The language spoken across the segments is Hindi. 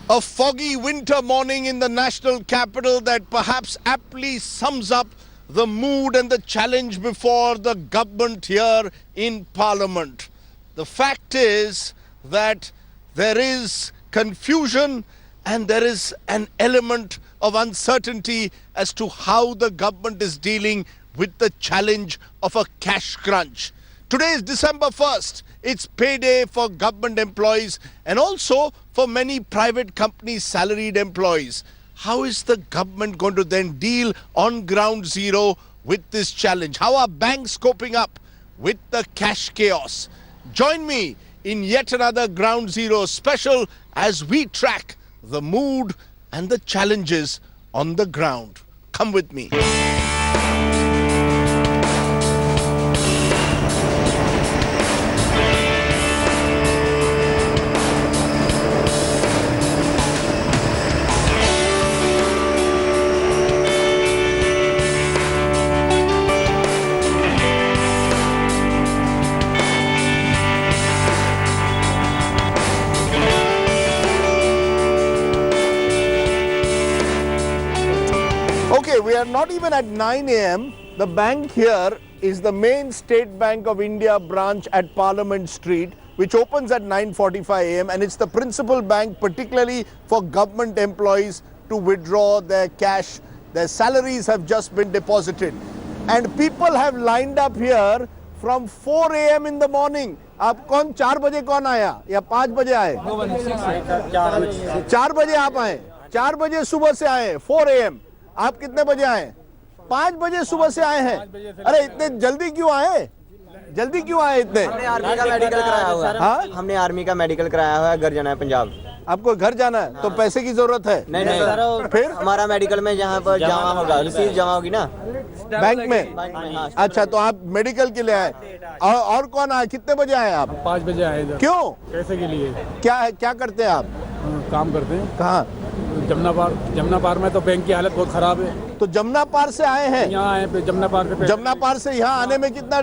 A foggy winter morning in the national capital that perhaps aptly sums up the mood and the challenge before the government here in Parliament. The fact is that there is confusion and there is an element of uncertainty as to how the government is dealing with the challenge of a cash crunch. Today is December 1st. It's payday for government employees and also for many private companies' salaried employees. How is the government going to then deal on ground zero with this challenge? How are banks coping up with the cash chaos? Join me in yet another Ground Zero special as we track the mood and the challenges on the ground. Come with me. Okay, we are not even at 9 a.m. The bank here is the main State Bank of India branch at Parliament Street, which opens at 9:45 a.m. and it's the principal bank particularly for government employees to withdraw their cash. Their salaries have just been deposited. And people have lined up here from 4 a.m. in the morning. आप कौन 4 बजे कौन आया या 5 बजे आए? 4 बजे आप आए, 4 बजे सुबह से आए, 4 a.m. आप कितने बजे आए? 5 बजे सुबह से आए हैं। अरे इतने जल्दी क्यों आए? जल्दी क्यों आए इतने? हमने आर्मी का मेडिकल कराया हुआ है। हाँ? हमने आर्मी का मेडिकल कराया हुआ है, घर जाना है पंजाब। आपको घर जाना है? तो पैसे की जरूरत है? नहीं। फिर हमारा मेडिकल में जहाँ पर जमा होगा, रिसीव जमा होगी ना बैंक में। अच्छा, तो आप मेडिकल के लिए आए। और कौन आए? कितने बजे आए आप? 5 बजे आए इधर। क्यों? पैसे के लिए। क्या करते हैं आप? काम करते हैं। कहाँ? जमुना पार में तो बैंक की हालत बहुत खराब है। तो जमुना पार से आए हैं? यहाँ आए पे जमुना पार से यहाँ आने में कितना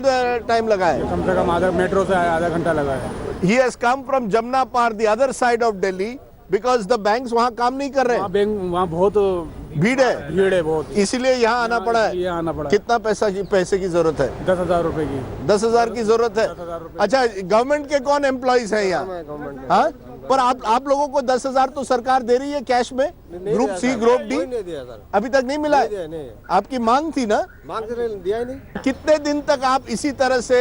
टाइम लगा है? कम से कम आधा, मेट्रो से आधा घंटा लगा है। He has come from Jamna Par, the other side of Delhi, because the banks वहाँ काम नहीं कर रहे हैं। वहाँ बहुत भीड़ है बहुत, इसीलिए यहाँ आना पड़ा है। कितना पैसे की जरूरत है? 10,000 रुपए की। 10,000 की जरूरत है। अच्छा, गवर्नमेंट के कौन एम्प्लॉइज हैं यहाँ? हाँ, पर आप लोगों को 10,000 तो सरकार दे रही है कैश में, ग्रुप सी ग्रुप डी अभी तक नहीं मिला है। आपकी मांग थी ना? मांग दिया ही नहीं। कितने दिन तक आप इसी तरह से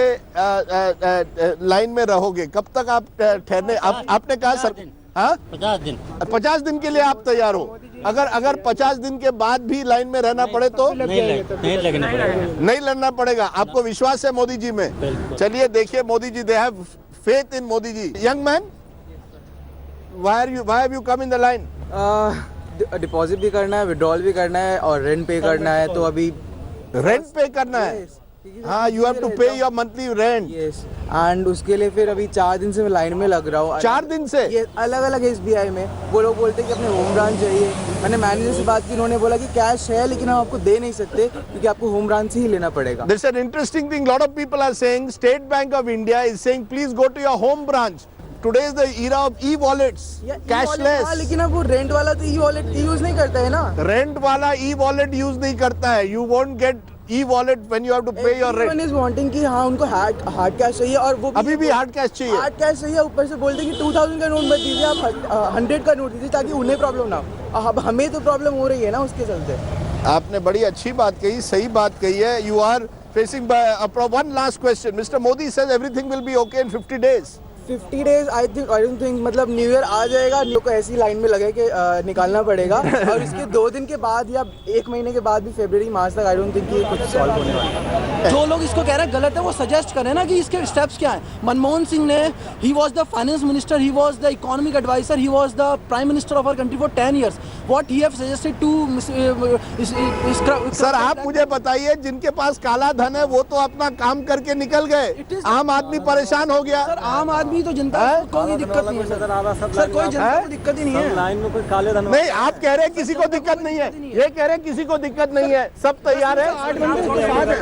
लाइन में रहोगे? कब तक आप ठहरने? आपने कहा सर, हाँ 50 दिन के लिए आप तैयार हो? अगर 50 दिन के बाद भी लाइन में रहना पड़े तो नहीं लड़ना पड़ेगा। आपको विश्वास है मोदी जी में? चलिए देखिए Modi ji, they have faith in Modi ji. Young man, why have you come in the line? Deposit भी करना है, विड्रॉल भी करना है और रेंट पे करना है। तो अभी रेंट पे करना है? हाँ, यू हैव टू पे your monthly rent. Yes, and उसके लिए फिर अभी 4 दिन से मैं लाइन में लग रहा हूँ। 4 दिन से? ये अलग अलग SBI में वो लोग बोलते हैं कि अपने होम ब्रांच चाहिए। मैंने मैनेजर से बात की, उन्होंने बोला कि कैश है लेकिन हम आपको दे नहीं सकते क्योंकि आपको होम ब्रांच से ही लेना पड़ेगा। There's an interesting thing, lot of people are saying, State Bank of India is saying please go to your home branch. Today is the era of e-wallets, cashless. लेकिन अब वो रेंट वाला तो e-wallet यूज नहीं करता है ना। रेंट वाला e-wallet यूज नहीं करता है। You won't get e-wallet when you have to pay your rent. Everyone is wanting कि हाँ उनको हार्ड कैश चाहिए और वो अभी भी हार्ड कैश चाहिए। हार्ड कैश चाहिए, ऊपर से बोलते हैं कि 2000 का नोट मत दीजिए, आप 100 का नोट दीजिए ताकि उन्हें प्रॉब्लम ना हो। अब हमें तो प्रॉब्लम हो रही है ना उसके चलते। आपने बड़ी अच्छी बात कही, सही बात कही है। You are facing by one last question. Mr. Modi says everything will be okay in 50 days. 50 days I don't think, मतलब न्यू ईयर आ जाएगा, लोग को ऐसी लाइन में लगे कि निकालना पड़ेगा और इसके 2 दिन के बाद या 1 महीने के बाद भी फरवरी मार्च तक आई डोंट थिंक कि कुछ सॉल्व होने वाला है। जो लोग इसको कह रहे हैं गलत है वो सजेस्ट करें ना कि इसके स्टेप्स क्या हैं। मनमोहन सिंह ने, he was the finance minister, he was the economic advisor, he was the prime minister of our country for 10 years. What he have suggested to sir, आप मुझे बताइए, जिनके पास काला धन है वो तो अपना काम करके निकल गए, आम आदमी परेशान हो गया। सर, आम आदमी कोई तो जनता को कोई दिक्कत नहीं है सर, कोई जनता को दिक्कत ही नहीं है। लाइन में कोई काले धन नहीं, आप कह रहे हैं किसी को दिक्कत नहीं है, ये कह रहे हैं किसी को दिक्कत नहीं है, सब तैयार है। 8 घंटे के बाद है।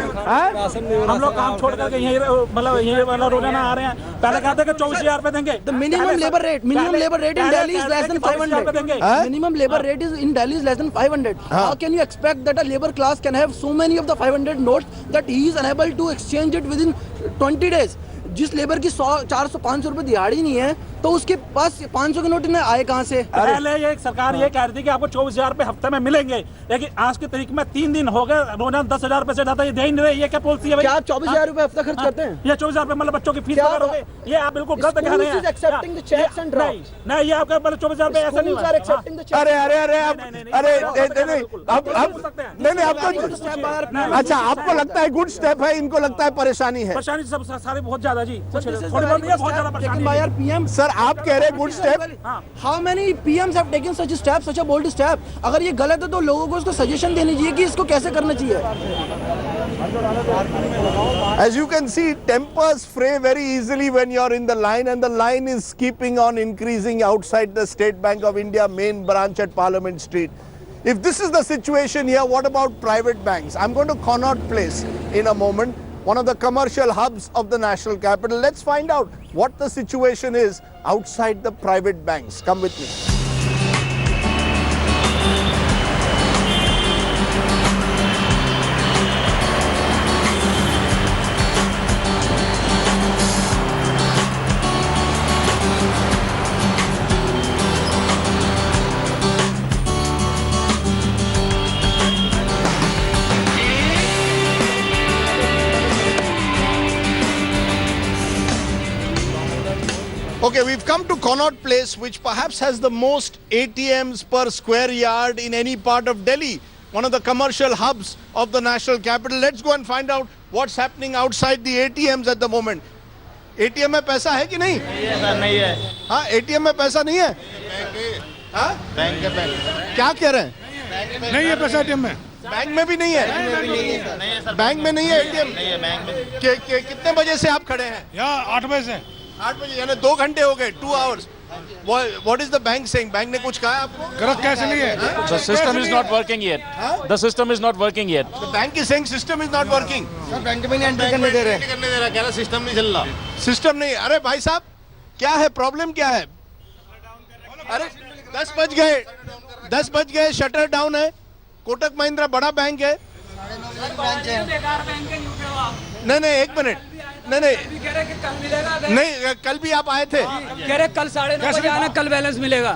हम लोग काम छोड़ करके यही मतलब रोजाना आ रहे हैं। पहले कहते कि 24,000 रुपए देंगे। The minimum labor rate in Delhi is less than 500. Minimum labor rate is in Delhi is less than 500. How can you expect that a labor class can have so many of the 500 notes that he is unable to exchange it within 20 days? जिस लेबर की 100, 400, 500 रुपए दिहाड़ी नहीं है तो उसके पास 500 के नोट ने आए कहाँ से? पहले ये सरकार ये कह रही थी कि आपको 24,000 रुपए हफ्ते में मिलेंगे, लेकिन आज की तारीख में 3 दिन हो गए, रोजाना 10,000 रुपए से ज्यादा ये दे ही नहीं रहे। ये क्या पॉलिसी है भाई? क्या आप 24,000 रुपए हफ्ता खर्च करते हैं? ये 24,000 रुपए मतलब बच्चों की फीस वगैरह हो गई, ये आप बिल्कुल गलत कह रहे हैं। accepting the checks and drafts. नहीं, ये आपका मतलब 24,000 रुपए ऐसा नहीं Schools are accepting the checks. अरे नहीं, आपको अच्छा आपको लगता है गुड स्टेप है, इनको लगता है परेशानी है। परेशानी सब सारे बहुत ज्यादा जी, थोड़ी बहुत नहीं है, बहुत ज्यादा Taken परेशानी by है। our PM. सर आप कह रहे हैं good step, How many PMs have taken such a step, such a bold step? अगर ये गलत है तो लोगों को इसको सजेशन देनी चाहिए कि इसको कैसे करना चाहिए। as you can see, tempers fray very easily when you're in the line, and the line is keeping on increasing outside the State Bank of India main branch at Parliament Street. If this is the situation here, what about private banks? I'm going to Connaught Place in a moment, one of the commercial hubs of the national capital. Let's find out what the situation is outside the private banks. Come with me. Okay, we've come to Connaught Place, which perhaps has the most ATMs per square yard in any part of Delhi, one of the commercial hubs of the national capital. Let's go and find out what's happening outside the ATMs at the moment. ATM में पैसा है कि नहीं? नहीं है। हाँ, ATM में पैसा नहीं है? हाँ? बैंक है, क्या कह रहे हैं? नहीं है पैसा ATM में। बैंक में भी नहीं है? बैंक में नहीं है ATM? नहीं है बैंक में। कितने बजे से आप खड़े हैं? यहाँ 8 बजे से। 8 बजे, यानी 2 घंटे हो गए, 2 hours. What is the bank saying? Bank ने कुछ कहा है आपको? गलत कैसे नहीं है? The system is not working yet. The system is not working yet. The bank is saying system is not working. Bank में नहीं एंट्री करने दे रहे। करने दे रहा, कह रहा सिस्टम नहीं चल रहा। सिस्टम नहीं, अरे भाई साहब क्या है प्रॉब्लम, क्या है? अरे 10 बज गए, शटर डाउन है। कोटक महिंद्रा बड़ा बैंक है। नहीं, एक मिनट, नहीं, कल भी आप आए थे। कह रहे कल 9:30 बजे आना, कल बैलेंस मिलेगा।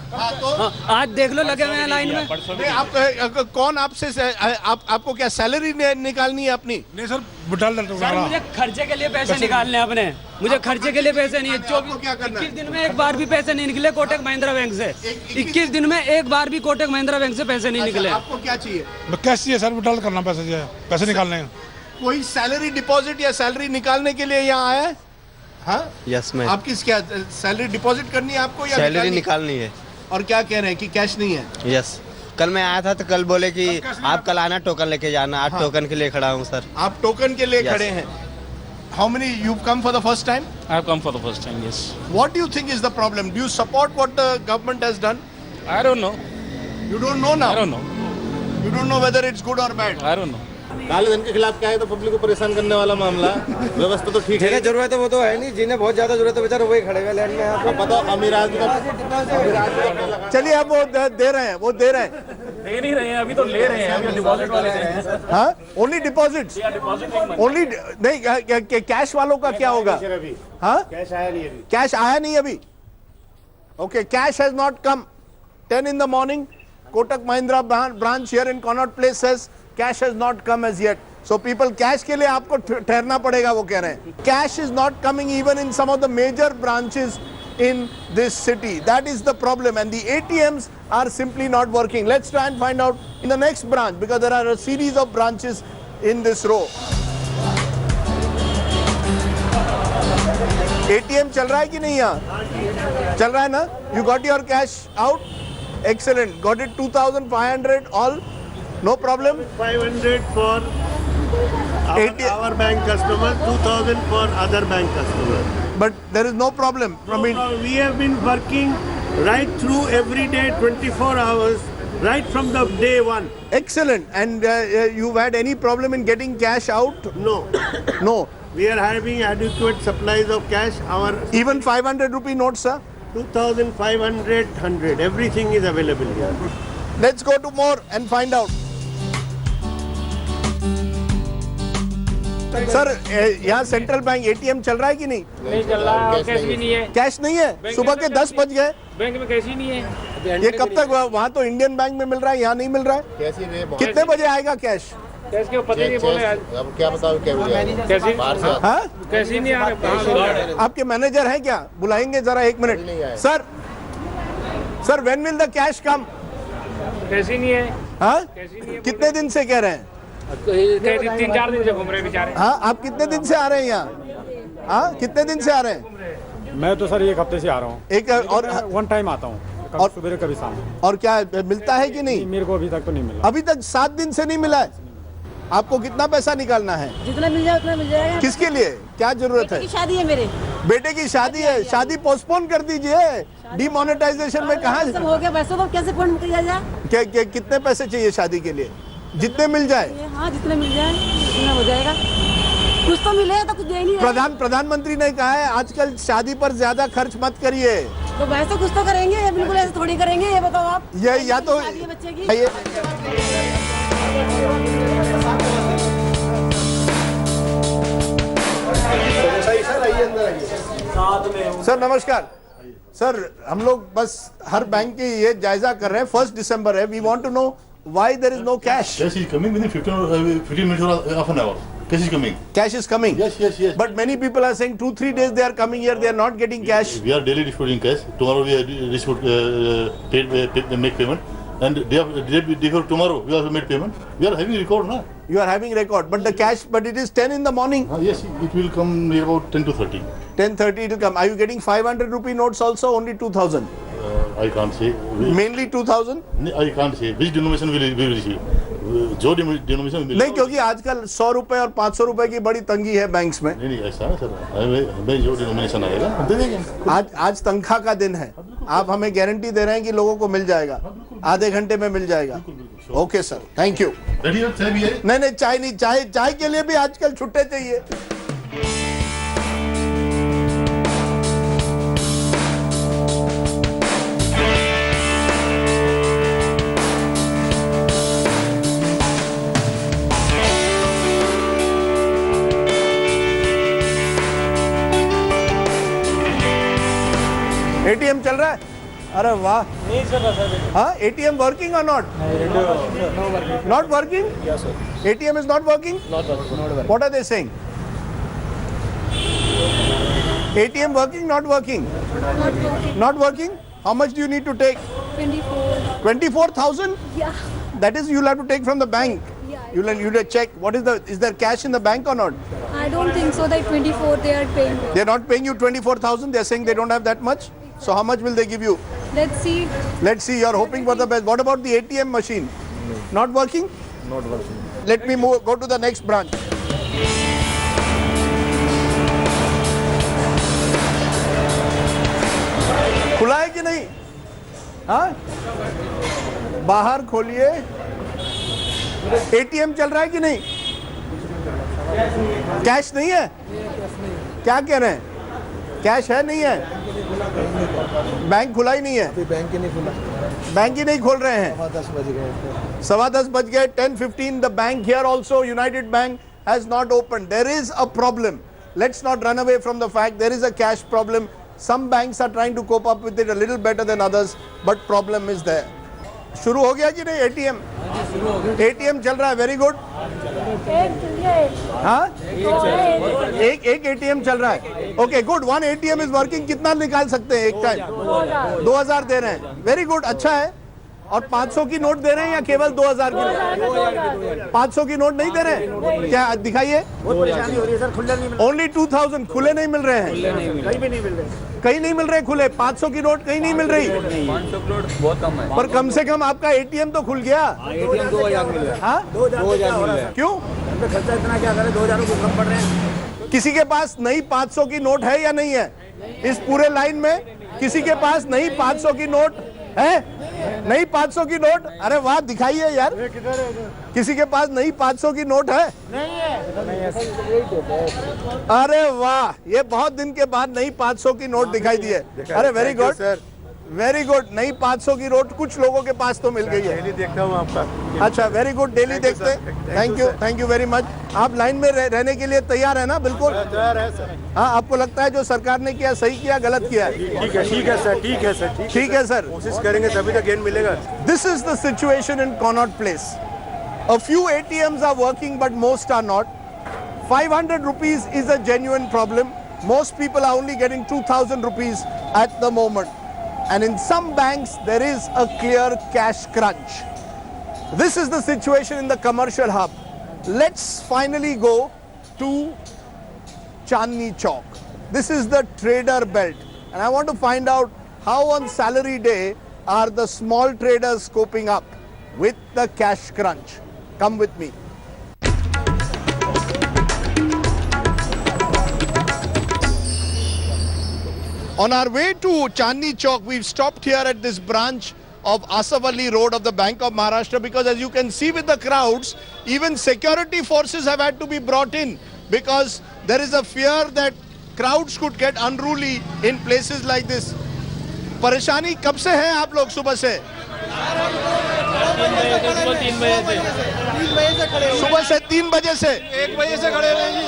आज देख लो, लगे हुए हैं लाइन में। नहीं, आप कौन आपसे आपको क्या सैलरी निकालनी है अपनी? नहीं सर, डाल सर मुझे खर्चे के लिए पैसे निकालने हैं अपने, मुझे खर्चे के लिए पैसे नहीं है। 21 दिन में एक बार भी पैसे नहीं निकले कोटक महिंद्रा बैंक से। 21 दिन में एक बार भी कोटक महिंद्रा बैंक से पैसे नहीं निकले। आपको क्या चाहिए? कैसे चाहिए सर, विड्रॉल करना पैसे निकालने हैं। कोई सैलरी डिपॉजिट या सैलरी निकालने के लिए यहाँ आया है? हाँ, यस मैं। आपकी क्या सैलरी डिपॉजिट करनी है आपको या सैलरी निकालनी है? और क्या कह रहे हैं कि कैश नहीं है? यस, कल मैं आया था तो कल बोले कि आप कल आना, टोकन लेके जाना। आज टोकन के लिए खड़ा हूँ सर। आप टोकन के लिए खड़े हैं। How many you've come for the first time? I have come for the first time, yes. What do you think is the problem? Do you support what the government has done? I don't know. You don't know now? I don't know. You don't know whether it's good or bad? I don't know. काले धन के खिलाफ क्या है तो पब्लिक को परेशान करने वाला मामला। व्यवस्था तो ठीक है। जिन्हें जरूरत है वो तो है नहीं, जिन्हें बहुत ज्यादा जरूरत है बेचारे वही खड़े हुए लाइन में। अब बताओ, अमीर आदमी का चलिए अब वो दे रहे हैं, दे नहीं रहे हैं, अभी तो ले रहे हैं, अभी डिपॉजिट वाले हैं। हाँ, ओनली डिपॉजिट्स, ओनली नहीं। कैश वालों का क्या होगा? हाँ, कैश आया नहीं अभी। कैश आया नहीं अभी। Okay, cash has not come. 10 in the morning, Kotak Mahindra branch here in Connaught Place says cash has not come as yet. So people, cash के लिए आपको ठहरना पड़ेगा, वो कह रहे हैं। Cash is not coming even in some of the major branches in this city. That is the problem, and the ATMs are simply not working. Let's try and find out in the next branch, because there are a series of branches in this row. ATM चल रहा है कि नहीं यहाँ? चल रहा है ना? You got your cash out? Excellent. Got it 2,500 all? No problem? 500 for Our bank customers, 2,000 for other bank customers. But there is no problem. We have been working right through every day, 24 hours, right from the day one. Excellent. And you've had any problem in getting cash out? No. No. We are having adequate supplies of cash. Our Even 500 rupee notes, sir? 2,500, 100, everything is available here. Let's go to more and find out. Sir यहाँ सेंट्रल बैंक एटीएम चल रहा है कि नहीं? नहीं चल रहा है, कैश भी नहीं है। कैश नहीं है? सुबह के 10 बज गए, बैंक में कैश ही नहीं है। ये कब तक? वहाँ तो इंडियन बैंक में मिल रहा है, यहाँ नहीं मिल रहा है। कैसी रे कितने बजे आएगा कैश? कैश के पता नहीं बोले आज। अब क्या बताओ क्या कैसे? हाँ? कैश ही नहीं आ रहा। आपके मैनेजर हैं क्या? बुलाएंगे जरा 1 minute. Sir when will the cash come? Cash ही नहीं है। हाँ? कितने दिन से कह रहे हैं? 3-4 दिन से घूम रहे बेचारे। हाँ, आप कितने दिन से आ रहे हैं यहाँ? हाँ, कितने दिन से आ रहे हैं? मैं तो सर 1 हफ्ते से आ रहा हूँ। एक और 1 टाइम आता हूँ, कभी सुबह कभी शाम। और क्या मिलता है कि नहीं? मेरे को अभी तक तो नहीं मिला। अभी तक 7 दिन से नहीं मिला है। आपको कितना पैसा निकालना है? जितना मिल जाए उतना मिल जाएगा। किसके लिए? क्या जरूरत है? शादी है मेरे बेटे की शादी है। शादी पोस्टपोन कर दीजिए। डिमोनेटाइजेशन में कहाँ सब हो गया, वैसे तो कैसे फोन किया जाए? कितने पैसे चाहिए शादी के लिए? जितने मिल जाए। हाँ, जितने मिल जाए उतना हो जाएगा। कुछ तो मिले तो कुछ दे नहीं। प्रधानमंत्री ने कहा है आजकल शादी पर ज्यादा खर्च मत करिए। तो वैसे कुछ तो करेंगे, बिल्कुल ऐसे थोड़ी करेंगे। ये बताओ आप। ये या तो बच्चे की सर नमस्कार। सर हम लोग बस हर बैंक की ये जायजा कर रहे हैं। 1 दिसंबर है। We want to know why there is no cash. Cash is coming within 15 minutes or half an hour. Cash is coming. Cash is coming. Yes. But many people are saying 2-3 days they are coming here, they are not getting cash. We are daily distributing cash. Tomorrow we are make payment, and day before tomorrow we also made payment. We are having record, na? You are having record, but the cash, but it is 10 in the morning. Yes, it will come near about 10 to 30. 10:30 it will come. Are you getting 500 rupee notes also? Only 2,000. I can't say. Mainly 2,000. I can't say which denomination will receive. जो denomination नहीं, क्योंकि आजकल 100 रुपए और 500 रुपए की बड़ी तंगी है बैंक्स में। नहीं ऐसा है सर, हमें जो डिनोमिनेशन आएगा हम दे देंगे। आज तनख्वाह का दिन है। आप हमें गारंटी दे रहे हैं कि लोगों को मिल जाएगा, आधे घंटे में मिल जाएगा। Okay sir, thank you. चाय भी है? नहीं चाय नहीं, चाय के लिए भी आजकल छुट्टे चाहिए। एटीएम चल रहा है? अरे वाह। नहीं चल रहा सर। हाँ, एटीएम वर्किंग और not? Not working? Yes sir. ATM is not working? Not working. What are they saying? ATM working, not working? Not working. How much do you need to take? 24. 24,000? Yeah. That is, you'll have to take from the bank. Yeah. You'll have to check. Is there cash in the bank or not? I don't think so. That 24 they are paying. They're not paying you 24,000. They're saying they don't have that much. So how much will they give you? Let's see. Let's see. You're hoping for the best. What about the ATM machine? Not working? Not working. Let me go to the next branch. खुला है कि नहीं? हाँ, बाहर खोलिए। एटीएम चल रहा है कि नहीं? कैश नहीं है? क्या कह रहे हैं? कैश है नहीं है? बैंक खुला ही नहीं है? बैंक ही नहीं खुला। बैंक ही नहीं खोल रहे हैं। 10:15 बज गए। 10:15 the bank here also, United Bank, has not opened. There is a problem. Let's not run away from the fact there is a cash problem. Some banks are trying to cope up with it a little better than others, but problem is there. शुरू हो गया कि नहीं एटीएम? एटीएम चल रहा है, वेरी गुड। हाँ, एक एटीएम चल रहा है। Okay good, 1 ATM is working. कितना निकाल सकते हैं एक टाइम? 2000 दे रहे हैं, वेरी गुड, अच्छा है। और 500 की नोट दे रहे हैं या केवल 2000 की? 500 की नोट नहीं दे रहे हैं क्या? दिखाइए। ओनली 2000 खुले नहीं मिल रहे हैं। कहीं नहीं मिल रहे खुले। 500 की नोट कहीं नहीं मिल रही। 500 की नोट बहुत कम है। पर कम से कम आपका एटीएम तो खुल गया। एटीएम 2000 मिल रहा है। हाँ, 2000 मिल रहा है। क्यों? खर्चा इतना क्या करे, 2000 रुपये कम पड़ रहे हैं। किसी के पास नई 500 की नोट है या नहीं है? इस पूरे लाइन में किसी के पास नई 500 की नोट है? नई 500 की नोट? अरे वाह, दिखाइए यार, किसी के पास नई 500 की नोट है? नहीं है। अरे वाह, ये बहुत दिन के बाद नई 500 की नोट दिखाई दी है। अरे very good sir, very good. नई 500 की नोट कुछ लोगों के पास तो मिल गई है। डेली देखता हूँ आपका। अच्छा, वेरी गुड, डेली देखते हैं। Thank you very much. आप लाइन में रहने के लिए तैयार है ना? बिल्कुल तैयार है सर। हाँ, आपको लगता है जो सरकार ने किया सही किया, गलत किया? ठीक है सर, ठीक है सर, ठीक है सर, कोशिश करेंगे तभी तो गेन मिलेगा। This is the situation in Connaught Place. A few ATMs are working, but most are not. 500 rupees is a genuine problem. Most people are only getting 2,000 rupees at the moment. And in some banks, there is a clear cash crunch. This is the situation in the commercial hub. Let's finally go to Chandni Chowk. This is the trader belt. And I want to find out how on salary day are the small traders coping up with the cash crunch. Come with me. On our way to Chandni Chowk, we've stopped here at this branch of Asavali Road of the Bank of Maharashtra because as you can see with the crowds, even security forces have had to be brought in because there is a fear that crowds could get unruly in places like this. परेशानी कब से है आप लोग? सुबह से? सुबह से 3 बजे से? 1 बजे से खड़े रहे जी,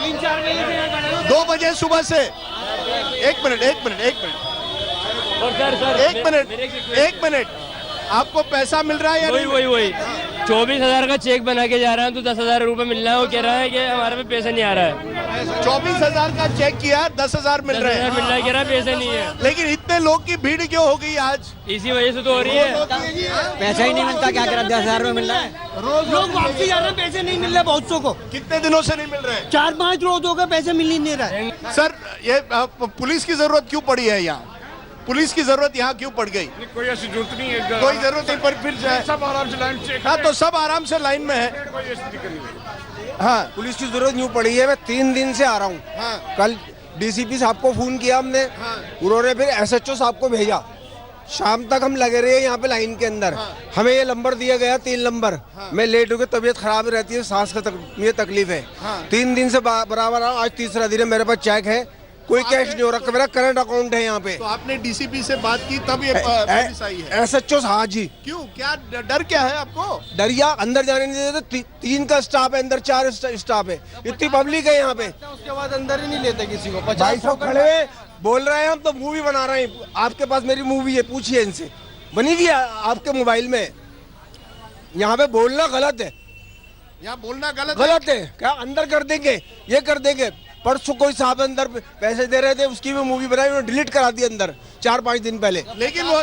3-4 बजे से 2 बजे सुबह से। एक मिनट, आपको पैसा मिल रहा है या नहीं? वही 24,000 का चेक बना के जा रहा है तो 10,000 रुपए मिल रहा है। वो कह रहा है कि हमारे पे पैसा नहीं आ रहा है। 24,000 का चेक किया, 10,000 मिल रहे हैं। मिल रहा है, कह रहा है पैसा नहीं है। लेकिन इतने लोग की भीड़ क्यों हो गई आज? इसी वजह से तो हो रही है। पैसा ही नहीं मिलता, क्या करा? 10,000 रुपये मिल रहा है। लोग वापसी जा रहे हैं, पैसे नहीं मिल रहे बहुत सौ को। कितने दिनों से नहीं मिल रहे? 4-5 रोज हो गए, पैसे मिल ही नहीं रहा। सर, ये पुलिस की जरूरत क्यों पड़ी है यहाँ? पुलिस की जरूरत यहाँ क्यों पड़ गई? कोई ऐसी जरूरत नहीं है, कोई जरूरत नहीं, पर फिर जाए सब आराम से लाइन चेक। हाँ, तो सब आराम से लाइन में है। हाँ, पुलिस की जरूरत न्यू पड़ी है। मैं 3 दिन से आ रहा हूँ। हाँ। कल डीसीपी साहब को फोन किया हमने, उन्होंने फिर एसएचओ साहब को भेजा। शाम तक हम लगे रहे यहाँ पे लाइन के अंदर। हमें ये नंबर दिया गया 3 नंबर। मैं लेट हो गया, तबीयत खराब रहती है, सांस का मुझे तकलीफ है। 3 दिन से बराबर आज तीसरा दिन है। मेरे पास चेक है, कोई कैश नहीं हो रखा, मेरा करंट अकाउंट है यहाँ पे। तो आपने डीसीपी से बात की तब ये पुलिस आई है? एसएचओ हाँ जी। क्यों, क्या डर क्या है आपको? डरिया अंदर जाने नहीं देते। 3 का स्टाफ है अंदर, 4 स्टाफ है, इतनी पब्लिक है यहाँ पे। उसके बाद अंदर ही नहीं लेते किसी को। 250 खड़े हुए बोल रहे हैं हम तो मूवी बना रहे हैं। आपके पास मेरी मूवी है, पूछिए इनसे, बनी हुई है आपके मोबाइल में। यहाँ पे बोलना गलत है। यहाँ बोलना गलत है क्या? अंदर कर देंगे, ये कर देंगे। परसों कोई साहब अंदर पैसे दे रहे थे, उसकी भी मूवी बनाई, उन्होंने डिलीट करा दी अंदर 4-5 दिन पहले। लेकिन वो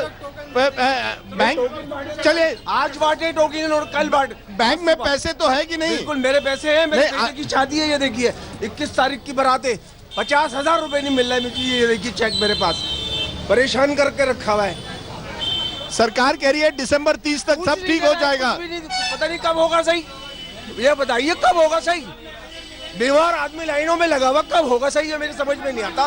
बैंक चले आज बांटे टोकन और कल बांट। बैंक में पैसे तो है कि नहीं? बिल्कुल मेरे पैसे हैं, मेरे बेटे की शादी है। ये देखिए 21 तारीख की बारात है, 50,000 रुपए नहीं मिल रहा है मुझे। ये देखिए चेक मेरे पास, परेशान करके रखा हुआ है। सरकार कह रही है दिसंबर 30 तक सब ठीक हो जाएगा। पता नहीं कब होगा सही, ये बताइए कब होगा सही? बीमार आदमी लाइनों में लगा हुआ, कब होगा सही है मेरी समझ में नहीं आता।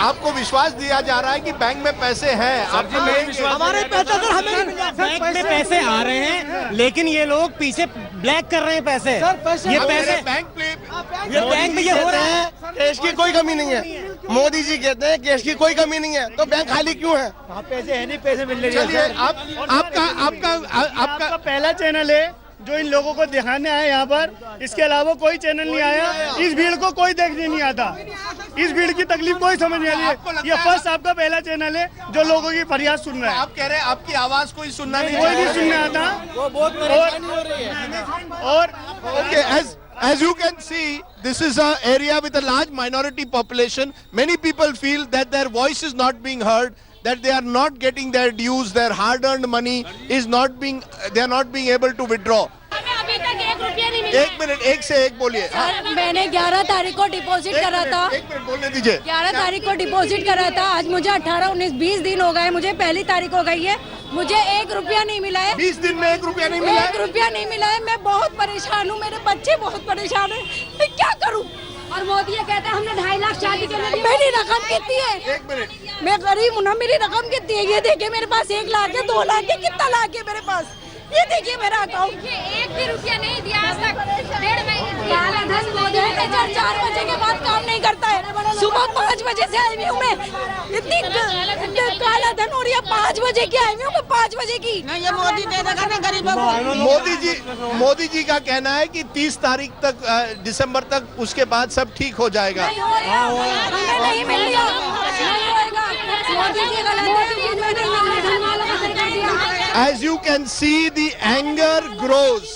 आपको विश्वास दिया जा रहा है कि बैंक में पैसे हैं। हमारे पैसे सर हमें नहीं मिल रहा। बैंक में पैसे आ रहे हैं, लेकिन ये लोग पीछे ब्लैक कर रहे हैं पैसे। ये पैसे बैंक में ये हो रहा है। कैश की कोई कमी नहीं है। मोदी जी कहते हैं कैश की कोई कमी नहीं है, तो बैंक खाली क्यों है? पैसे है नहीं, पैसे मिल रहे हैं। चलिए, आपका पहला चैनल है जो इन लोगों को दिखाने आया यहाँ पर, इसके अलावा कोई चैनल नहीं आया। इस भीड़ को कोई देखने नहीं आता, इस भीड़ की तकलीफ कोई समझ नहीं आ रही। ये फर्स्ट आपका पहला चैनल है जो लोगों की फरियाद सुन रहा है। आप कह रहे हैं आपकी आवाज कोई सुनना नहीं, कोई नहीं सुनने आता। वो बहुत परेशानी हो रही है। और okay, as you can see, this is an area with a large minority population. Many people feel that their voice is not being heard, that they are not getting their dues, their hard-earned money is not being, they are not being able to withdraw. अभी तक 1 रुपया नहीं मिला। 1 मिनट, 1 से 1 बोलिए। मैंने 11 तारीख को डिपॉजिट करा था। 1 मिनट बोलने दीजिए। 11 तारीख को डिपॉजिट करा था, आज मुझे 18, 19, 20 दिन हो गए, मुझे पहली तारीख हो गई है। मुझे 1 रुपया नहीं मिला है। 20 दिन में 1 रुपया नहीं मिला 1 रुपया नहीं मिला है। मैं बहुत परेशान हूँ, मेरे बच्चे बहुत परेशान हैं, मैं क्या करूँ? और मोदी ये कहता है हमने 2.5 लाख शादी के लिए। मेरी रकम कितनी है? 1 मिनट, मैं गरीब हूँ ना, मेरी रकम कितनी है? ये देखिए मेरे पास 1 लाख है, 2 लाख है, कितना लाख है मेरे पास? ये देखिए मेरा अकाउंट। 1 भी रुपया नहीं दिया आज तक, 1.5 महीने। काला धन मोदी 4 बजे के बाद काम नहीं करता है। सुबह 5 बजे से आई हुई हूँ मैं, इतनी काला धन हो रही है। 5 बजे की आई हुई हूँ मैं, 5 बजे की। ये मोदी दे देगा ना गरीबों को। मोदी जी का कहना है कि 30 तारीख तक, दिसंबर तक, उसके बाद सब ठीक हो जाएगा। हमें नहीं मिल रहा, मोदी जी गलत है। As you can see, the anger grows,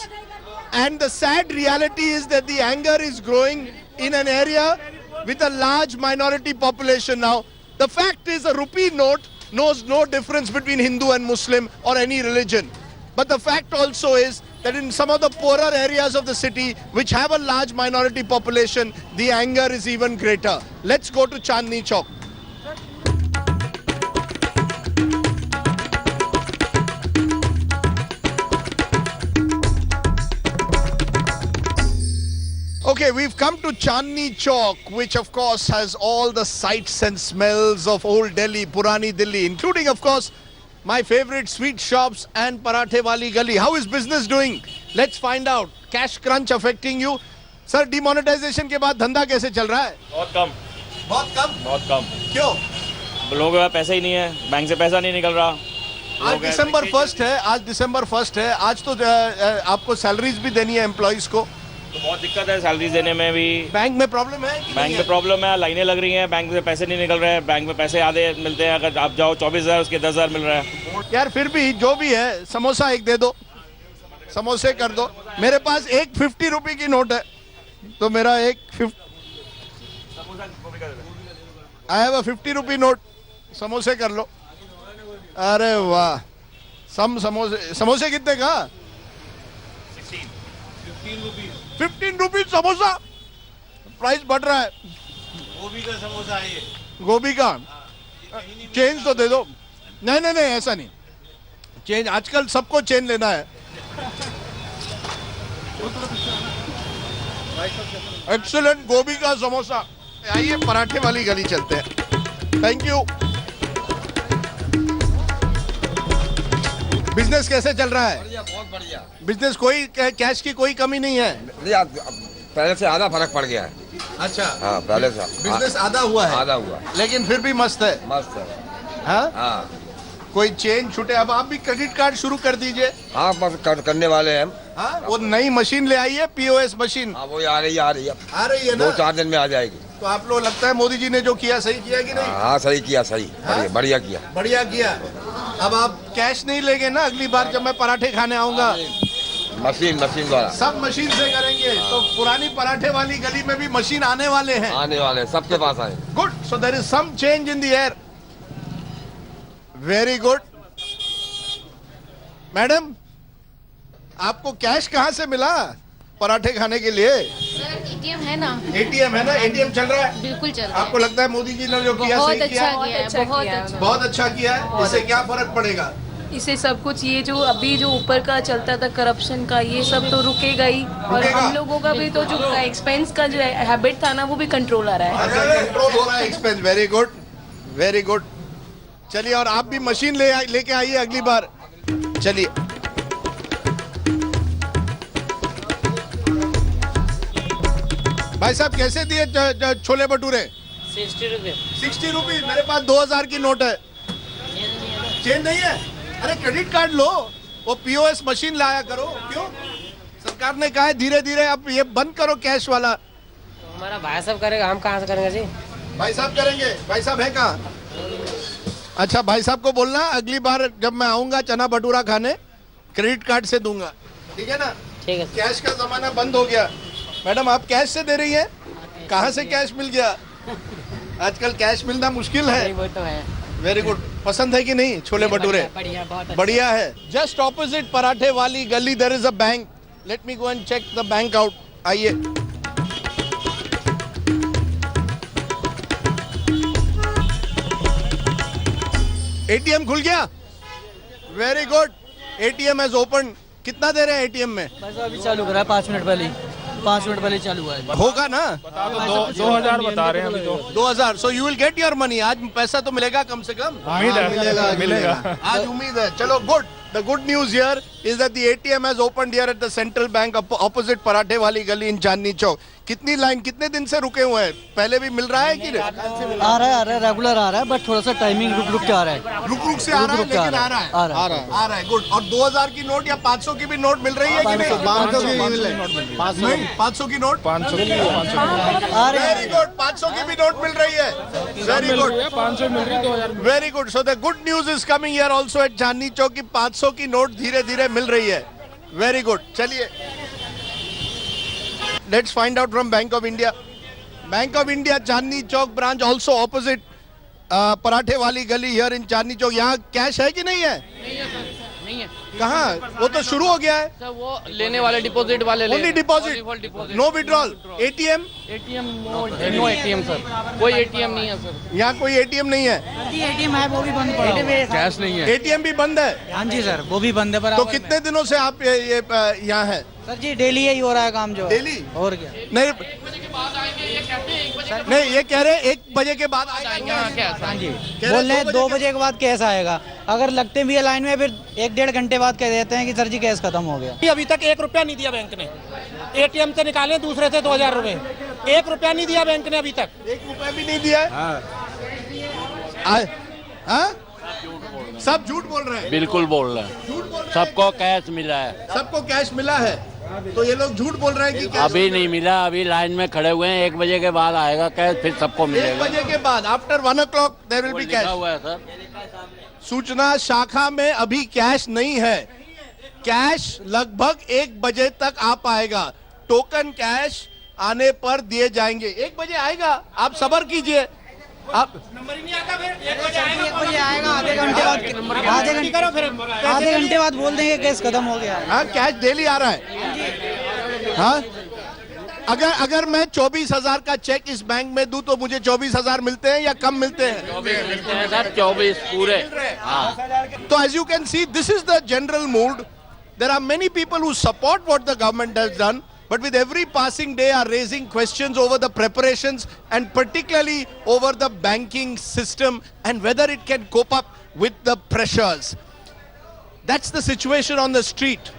and the sad reality is that the anger is growing in an area with a large minority population now. The fact is, a rupee note knows no difference between Hindu and Muslim or any religion. But the fact also is that in some of the poorer areas of the city, which have a large minority population, the anger is even greater. Let's go to Chandni Chowk. Okay, we've come to Chandni Chowk, which of course has all the sights and smells of old Delhi, Purani Delhi, including of course my favorite sweet shops and Parathe Wali Gali. How is business doing? Let's find out. Cash crunch affecting you? Sir, demonetization के बाद धंधा कैसे चल रहा है? बहुत कम। बहुत कम? बहुत कम। क्यों? लोगों के पास पैसे ही नहीं है, बैंक से पैसा नहीं निकल रहा। आज दिसंबर 1 है, आज दिसंबर 1 है, आज तो आपको सैलरीज भी देनी है एम्प्लॉइज को, तो बहुत दिक्कत है सैलरी देने में भी। बैंक में प्रॉब्लम है? बैंक में प्रॉब्लम है, लाइनें लग रही हैं, बैंक से पैसे नहीं निकल रहे हैं, बैंक में पैसे आधे मिलते हैं, अगर आप जाओ 24,000 उसके 10,000 मिल रहा है। यार फिर भी जो भी है, समोसा एक दे दो, समोसे कर दो। मेरे पास एक 50 रुपए की नोट है, तो मेरा एक I have a 50 rupee note, समोसे कर लो। अरे वाह, समोसे कितने का? 15 रुपीज समोसा, प्राइस बढ़ रहा है। गोभी का समोसा है ये। गोभी का चेंज तो दे दो। नहीं नहीं नहीं, ऐसा नहीं, चेंज आजकल सबको चेंज लेना है। एक्सीलेंट गोभी का समोसा। आइए पराठे वाली गली चलते हैं। Thank you. बिजनेस कैसे चल रहा है? बढ़िया, बहुत बढ़िया बिजनेस, कोई कैश की कोई कमी नहीं है? पहले से आधा फर्क पड़ गया है। अच्छा, हाँ, पहले से बिजनेस आधा हुआ है। आधा हुआ, लेकिन फिर भी मस्त है। मस्त है। हाँ? हाँ, कोई चेंज छूटे, अब आप भी क्रेडिट कार्ड शुरू कर दीजिए। हाँ, बस करने वाले हैं हम। हाँ, वो नई मशीन ले आई है, POS मशीन। हाँ, वो आ रही है। आ रही है ना? 2-4 दिन में आ जाएगी। तो आप लोग लगता है मोदी जी ने जो किया सही किया कि नहीं? हाँ, सही किया, सही। बढ़िया किया, बढ़िया किया। अब आप कैश नहीं लेंगे ना अगली बार जब मैं पराठे खाने आऊंगा? मशीन द्वारा सब मशीन से करेंगे। तो पुरानी पराठे वाली गली में भी मशीन आने वाले हैं। आने वाले, सबके पास आए। Good, so there is some change in the air. Very good. Madam, आपको कैश कहाँ से मिला पराठे खाने के लिए? ATM है ना? ATM है ना? ATM चल रहा है? बिल्कुल चल रहा है। आपको लगता है मोदी जी ने जो किया सही किया? बहुत अच्छा किया है। इससे क्या फर्क पड़ेगा? इसे सब कुछ, ये जो अभी जो ऊपर का चलता था करप्शन का, ये सब तो रुकेगा ही। और हम लोगों का भी तो जो एक्सपेंस का जो हैबिट था ना, वो भी कंट्रोल आ रहा है। कंट्रोल हो रहा है expense. Very good, very good. चलिए, और आप भी मशीन लेके आइए अगली बार। चलिए, भाई साहब कैसे दिए छोले भटूरे? 60 रुपये। 60 रुपीज। मेरे पास 2000 की नोट है। चेंज नहीं है? अरे क्रेडिट कार्ड लो, वो POS मशीन लाया करो। क्यों? सरकार ने कहा है धीरे धीरे अब ये बंद करो कैश वाला। हमारा भाई साहब करेगा, हम कहाँ से करेंगे जी? भाई साहब करेंगे। भाई साहब है कहाँ? अच्छा, भाई साहब को बोलना अगली बार जब मैं आऊंगा चना भटूरा खाने, क्रेडिट कार्ड से दूंगा। ठीक है ना? ठीक है। कैश का जमाना बंद हो गया। मैडम, आप कैश से दे रही हैं? कहाँ से कैश मिल गया? आजकल कैश मिलना मुश्किल है। वो तो है। Very good. पसंद है कि नहीं छोले भटूरे? बढ़िया, बहुत बढ़िया है। जस्ट ऑपोजिट पराठे वाली गली there is a bank. Let me go and check the bank out. आइए। ATM खुल गया? Very good. ATM has opened. कितना दे रहे हैं ATM में? पैसा अभी चालू करा है 5 मिनट पहले 5 मिनट पहले चालू हुआ है. होगा ना? 2000 बता रहे हैं अभी तो. 2000. So you will get your money. आज पैसा तो मिलेगा कम से कम. मिलेगा. आज उम्मीद है. चलो good. The good news here is that the ATM has opened here at the Central Bank opposite पराठे वाली गली in चांदनी चौक. कितनी लाइन कितने दिन से रुके हुए हैं? पहले भी मिल रहा है कि नहीं? आ रहा है रेगुलर आ रहा है बट थोड़ा सा टाइमिंग रुक के आ रहा है. रुक से आ रहा है लेकिन आ रहा है. गुड. और 2000 की नोट या 500 की भी नोट मिल रही है कि नहीं? 500 की नोट. 500 very good. 500 की भी नोट मिल रही है. Very good. 500 मिल रही है 2000. Very good. So the good news is coming here also at Chandni Chowk की 500 की नोट धीरे धीरे मिल रही है. Very good. चलिए let's find out from bank of India. Bank of India Chandni Chowk branch also opposite पराठे वाली गली हियर इन चांदनी चौक. यहाँ कैश है कि नहीं है? नहीं है. कहाँ? वो तो शुरू हो गया है. सर वो लेने वाले डिपॉजिट वाले only deposit, no withdrawal. ATM no ATM sir. कोई ATM नहीं है सर. यहाँ कोई ATM नहीं है. ATM है वो भी बंद पड़ा है. कैश नहीं है. ATM भी बंद है. हाँ जी सर वो भी बंद है. तो कितने दिनों से आप ये यहाँ है? सर जी डेली यही हो रहा है काम जो. डेली? और क्या? नहीं नहीं ये कह रहे 1 बजे के बाद आएगा. हाँ जी बोल रहे हैं 2 बजे के बाद कैश आएगा. अगर लगते भी है लाइन में फिर 1-1.5 घंटे बाद कह देते हैं कि सर जी कैश खत्म हो गया. अभी तक 1 रुपया नहीं दिया बैंक ने. ATM से निकाले दूसरे से 2000 रुपए. 1 रुपया नहीं दिया बैंक ने अभी तक. 1 रुपया भी नहीं दिया. सब झूठ बोल रहे हैं. बिल्कुल बोल रहे हैं. सबको कैश मिला है. सबको कैश मिला है. तो ये लोग झूठ बोल रहे हैं कि कैश अभी नहीं मिला. अभी लाइन में खड़े हुए हैं. 1 बजे के बाद आएगा कैश. फिर सबको 1 मिलेगा. बजे के बाद after 1 o'clock there will be cash. हुआ है सर. सूचना शाखा में अभी कैश नहीं है. कैश लगभग 1 बजे तक आ पाएगा. टोकन कैश आने पर दिए जाएंगे. 1 बजे आएगा. आप सब्र कीजिए. आप नंबर ही नहीं आता. फिर 1 बजे 1 बजे आएगा. आधे घंटे बाद बोल देंगे कैश खत्म हो गया. हाँ कैश डेली आ रहा है. हाँ अगर मैं 24,000 का चेक इस बैंक में दूं तो मुझे 24,000 मिलते हैं या कम मिलते हैं? 24 मिलते हैं सर. 24 पूरे. तो as you can see this is the general mood. There are many people who support what the government has done, but with every passing day are raising questions over the preparations and particularly over the banking system and whether it can cope up with the pressures. That's the situation on the street.